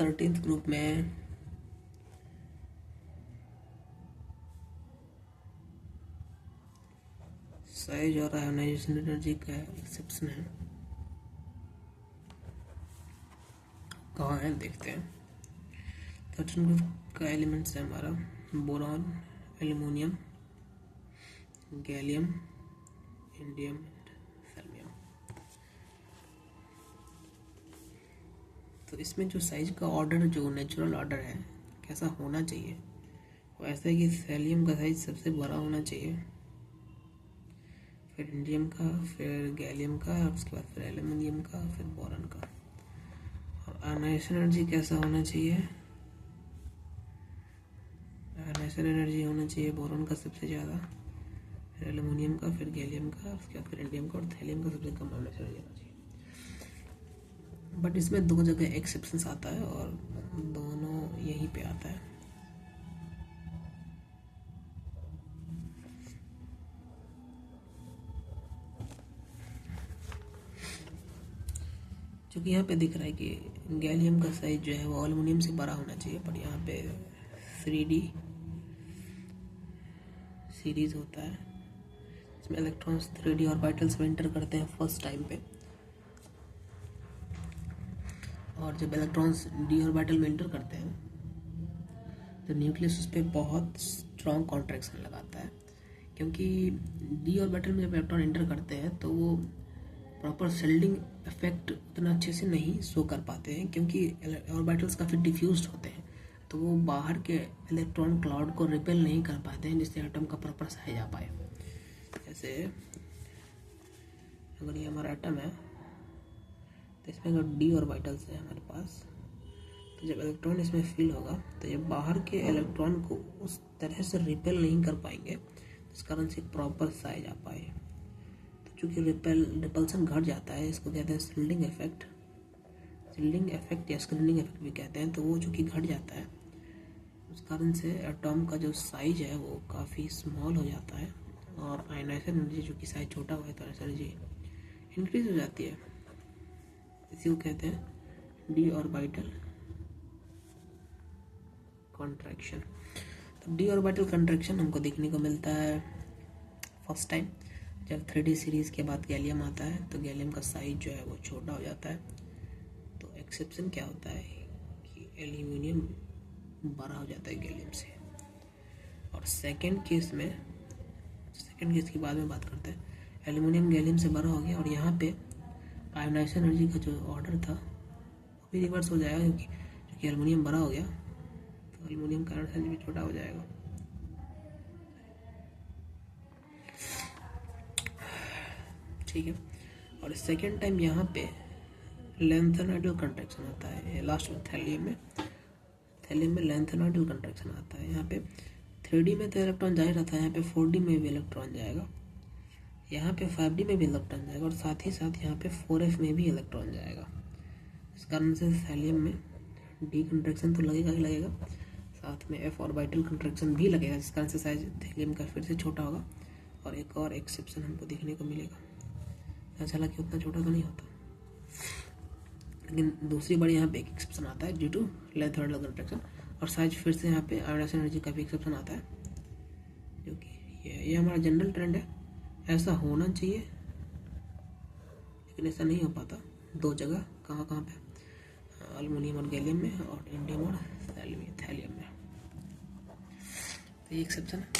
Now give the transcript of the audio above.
13th group में size और ionisation energy का एक्सेप्शन है, कहाँ है देखते हैं। 13 ग्रुप का एलिमेंट्स है हमारा boron, aluminium, gallium, indium and selenium. तो इसमें जो साइज का ऑर्डर, जो नेचुरल ऑर्डर है कैसा होना चाहिए, वो ऐसा है कि सेलियम का साइज सबसे बड़ा होना चाहिए, फिर इंडियम का, फिर गैलियम का, उसके बाद फिर एल्युमिनियम का, फिर बोरॉन का। और आयनाइजेशन एनर्जी कैसा होना चाहिए, आयनाइजेशन एनर्जी होना चाहिए बोरॉन का सबसे ज़्यादा, फिर एल्युमिनियम का, फिर गैलियम का, उसके बाद फिर इंडियम का, और थैलियम का सबसे कम आयनाइजेशन एनर्जी होना चाहिए। बट इसमें दो जगह एक्सेप्शंस आता है और दोनों यहीं पे आता है। जो कि यहाँ पे दिख रहा है कि गैलियम का साइज जो है वो एल्युमिनियम से बड़ा होना चाहिए, बट यहाँ पे 3D सीरीज होता है, इसमें इलेक्ट्रॉन्स 3D ऑर्बिटल्स में एंटर करते हैं फर्स्ट टाइम पे, और जब इलेक्ट्रॉन्स डी ऑर्बिटल में एंटर करते हैं तो न्यूक्लियस उस पर बहुत स्ट्रॉन्ग कॉन्ट्रैक्शन लगाता है, क्योंकि डी ऑर्बिटल में जब इलेक्ट्रॉन एंटर करते हैं तो वो प्रॉपर शिल्डिंग इफेक्ट उतना अच्छे से नहीं शो कर पाते हैं, क्योंकि ऑर्बिटल्स काफ़ी डिफ्यूज्ड होते हैं, तो वो बाहर के इलेक्ट्रॉन क्लाउड को रिपेल नहीं कर पाते हैं, जिससे एटम का प्रॉपर साइज आ पाए। जैसे अगर ये हमारा एटम है तो इसमें अगर डी ऑर्बिटल्स है हमारे पास, तो जब इलेक्ट्रॉन इसमें फिल होगा तो ये बाहर के इलेक्ट्रॉन को उस तरह से रिपेल नहीं कर पाएंगे जिस कारण से प्रॉपर साइज आ पाए। तो चूँकि रिपल्सन घट जाता है, इसको कहते हैं शिल्डिंग इफेक्ट, शिल्डिंग इफेक्ट या स्क्रीनिंग इफेक्ट भी कहते हैं, तो वो चूँकि घट जाता है उस कारण से एटॉम का जो साइज है वो काफ़ी स्मॉल हो जाता है, और आयनाइजेशन एनर्जी जो कि साइज छोटा हुआ है तो आयनाइजेशन एनर्जी इंक्रीज हो जाती है। इसी को कहते हैं डी ऑर्बिटल कॉन्ट्रैक्शन। तो डी ऑर्बिटल कॉन्ट्रैक्शन हमको देखने को मिलता है फर्स्ट टाइम जब 3D सीरीज़ के बाद गैलियम आता है, तो गैलियम का साइज जो है वो छोटा हो जाता है। तो एक्सेप्शन क्या होता है कि एल्यूमिनियम बड़ा हो जाता है गैलियम से। और सेकेंड केस की बाद में बात करते हैं, एल्यूमिनियम गैलियम से बड़ा हो गया और यहाँ पे आयोनाइजेशन एनर्जी का जो ऑर्डर था वो भी रिवर्स हो जाएगा, क्योंकि एल्यूमिनियम बड़ा हो गया तो एल्यूमिनियम का आयनाइजेशन भी छोटा हो जाएगा। ठीक है। और सेकेंड टाइम यहाँ पे लेंथेनॉइडल कंट्रैक्शन आता है, लास्ट में थैलियम में लेंथेनॉइडल कंट्रैक्शन आता है। यहाँ पे 3D में तो इलेक्ट्रॉन जा ही रहा था, यहाँ पे 4D में भी इलेक्ट्रॉन जाएगा, यहाँ पे 5D में भी इलेक्ट्रॉन जाएगा, और साथ ही साथ यहाँ पे 4F में भी इलेक्ट्रॉन जाएगा। इस कारण से थैलियम में डी कंट्रैक्शन तो लगेगा ही लगेगा, साथ में एफ ऑर्बिटल कंट्रैक्शन भी लगेगा, जिस कारण से साइज थैलियम का फिर से छोटा होगा। और एक और एक्सेप्शन हमको देखने को मिलेगा, हालांकि उतना छोटा तो नहीं होता, लेकिन दूसरी बार यहाँ पे एक एक्सेप्शन आता है ड्यू टू लेंथेनॉइडल कंट्रैक्शन, और साइज फिर से यहाँ पे आयनाइजेशन एनर्जी का भी एक्सेप्शन आता है, जो कि ये हमारा जनरल ट्रेंड है, ऐसा होना चाहिए लेकिन ऐसा नहीं हो पाता। दो जगह कहाँ पे, एल्युमिनियम और गैलियम में, और इंडियम और थैलियम में। तो ये एक्सेप्शन है।